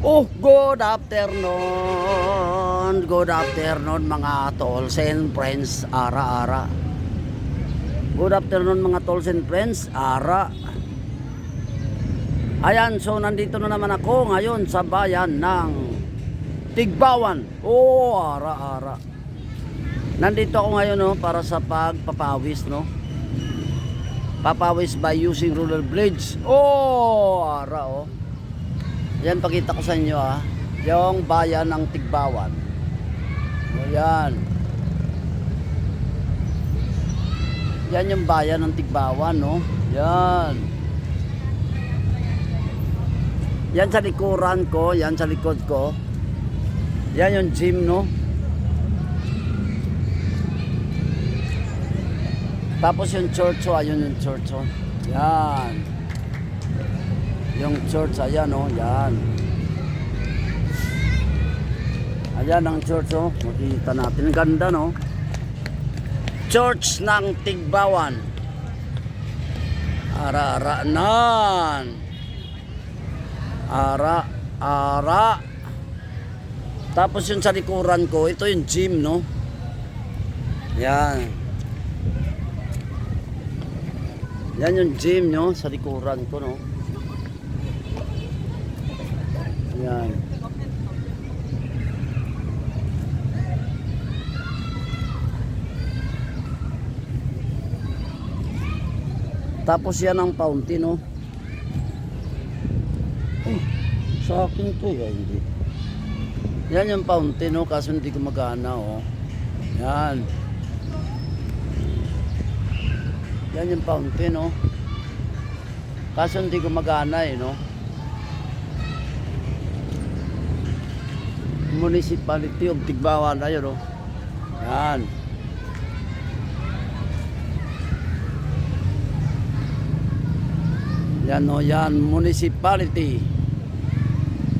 Oh, good afternoon. Good afternoon mga tolls and friends. Ara-ara. Good afternoon mga tolls and friends. Ara. Ayan, so nandito na naman ako ngayon sa bayan ng Tigbawan. Oh, ara-ara. Nandito ako ngayon no, para sa pagpapawis no. Papawis by using roller blades. Oh, ara oh. Yan, pakita ko sa inyo yung bayan ng Tigbawan. O yan. Yan yung bayan ng Tigbawan, no? Yan. Yan sa likuran ko, yan sa likod ko. Yan yung gym, no? Tapos yung church, ayun yung church, yan. Yung church, ayan yan. Ayan ang church, makikita natin. Ganda, no? Church ng Tigbawan. Ara-araanan. Ara-ara. Tapos yung sa likuran ko, ito yung gym, no? Yan. Yan yung gym, no? Sa likuran ko, no? Yan. Tapos yan ang fountain, no? Oh, sa akin to, hindi. Yan yung fountain, no? Kaso hindi gumagana, oh. Yan. Yan yung fountain, no? Kaso hindi gumagana, no? Municipality of Tigbawan, ayun, oh. Yan. Yan, oh, yan, Municipality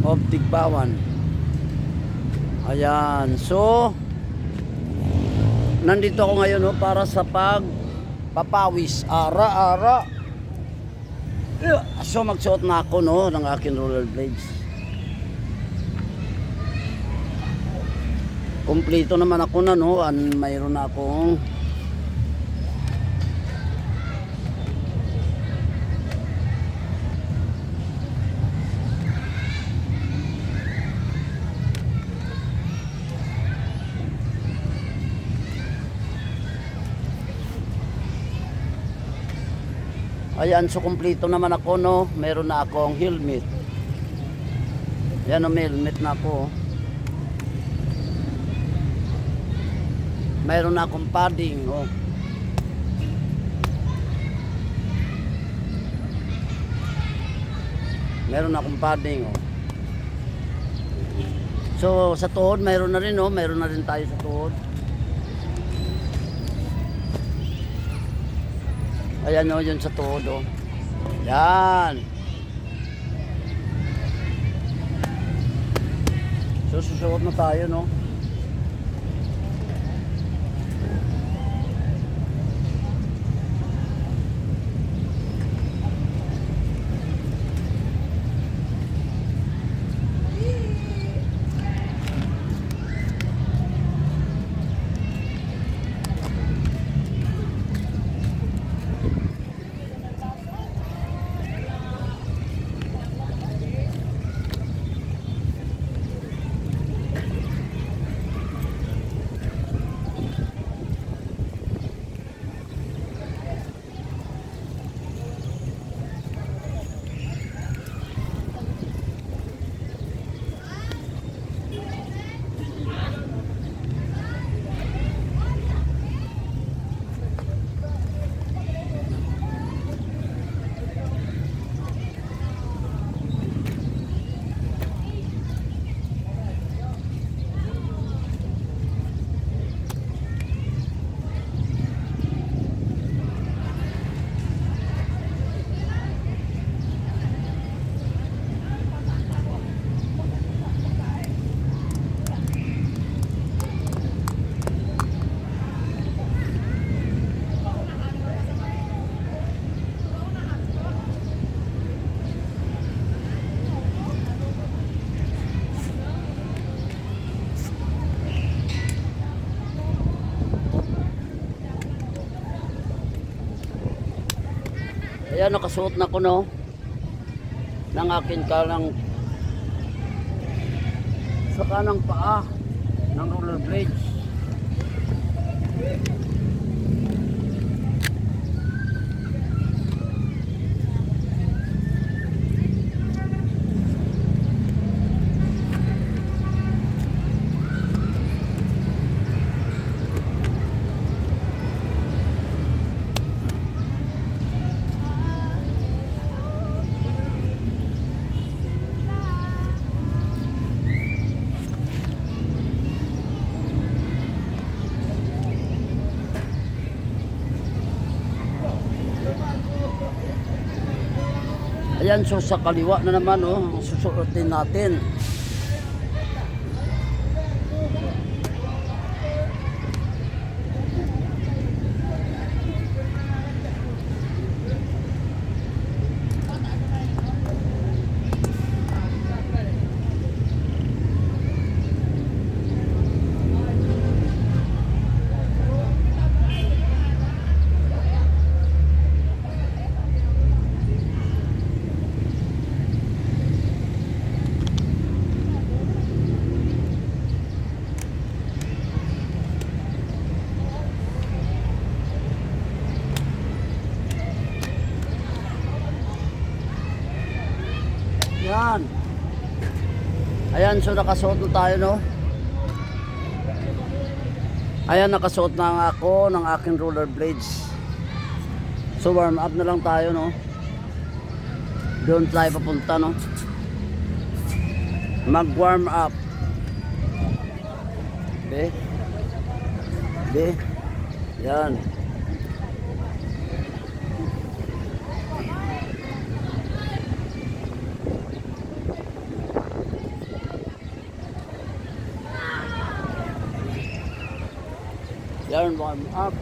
of Tigbawan. Ayan, so nandito ako ngayon, oh, para sa pagpapawis, ara-ara. So magsuot na ako, no, ng aking rollerblades. Kompleto naman ako na, no, mayroon na akong ayan, so kompleto naman ako, no, mayroon na akong helmet. Yan, may helmet na ako, mayroon na akong padding, oh. Mayroon na akong padding, oh. So sa tuhod mayroon na rin, oh, mayroon na rin tayo sa tuhod. Ayan, oh, yun sa tuhod, oh. Yan. So susuot na tayo, no. Ayan, nakasuot na ko, no, ng akin kanang sa kanang paa ng rollerblades. Ayan, so sa kaliwa na naman, oh, susuotin natin. Yan. Ayan, so nakasuot na tayo, no. Ayan, nakasuot na ako ng aking rollerblades. So warm up na lang tayo, no. Doon tayo papunta, no. Mag warm up. Okay. Okay. Yan. Yan, warm up.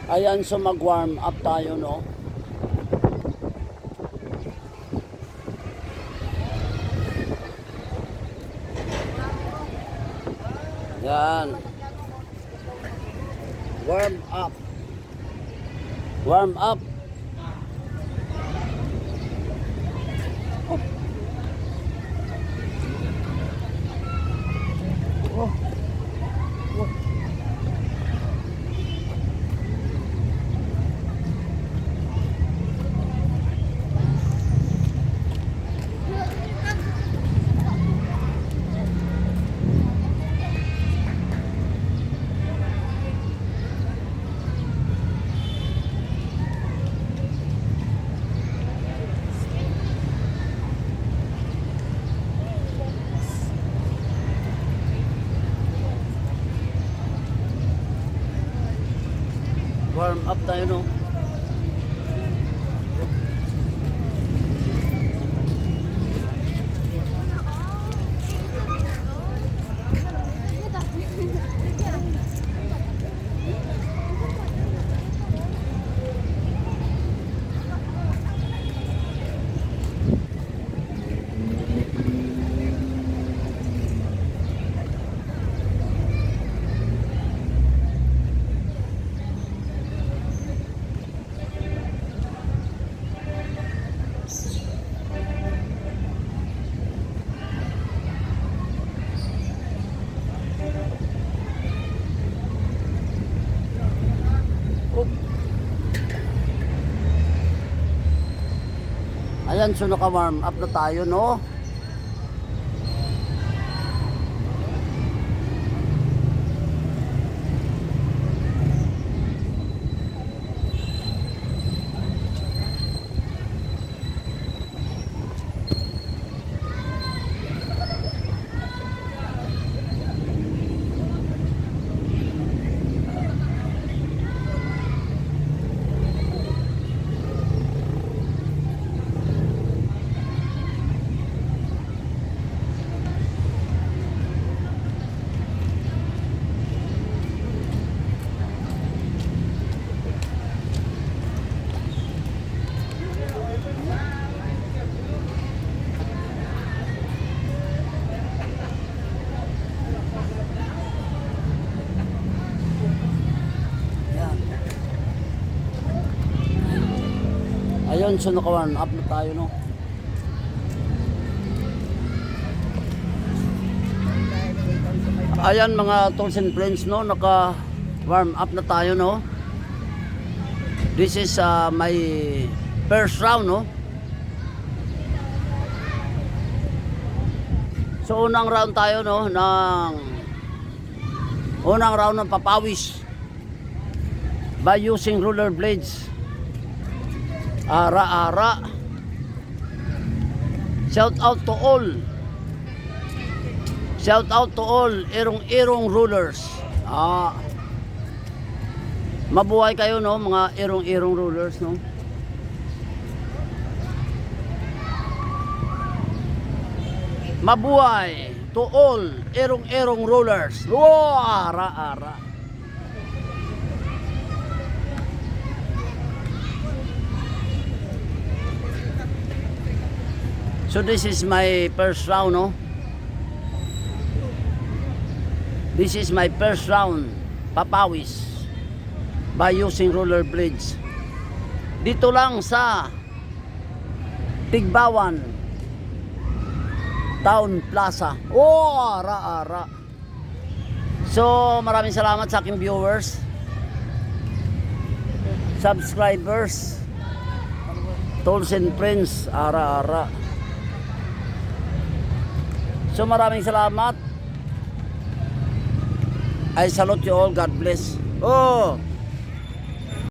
Ayan, so mag-warm up tayo, no. Yan. Warm up. Warm up. Oh. Oh. Oh. Warm up tayo, no. Ayan, so naka-warm up na tayo, no. Ayun, so naka-warm up na tayo, no? Ayan mga tools and friends, no? Naka-warm up na tayo, no? This is my first round, no? So unang round tayo, no, unang round ng papawis by using roller blades. Ara-ara. Shout out to all. Shout out to all irong-irong rulers. Mabuhay kayo, no, mga irong-irong rulers, no? Mabuhay to all erong-erong rollers. Wow, ara-ara. So this is my first round, no? This is my first round papawis by using roller blades. Dito lang sa Tigbawan Town Plaza. Oh, ara-ara. So, maraming salamat sa aking viewers, subscribers, tools and friends, ara-ara. So, maraming salamat. I salute you all. God bless. Oh,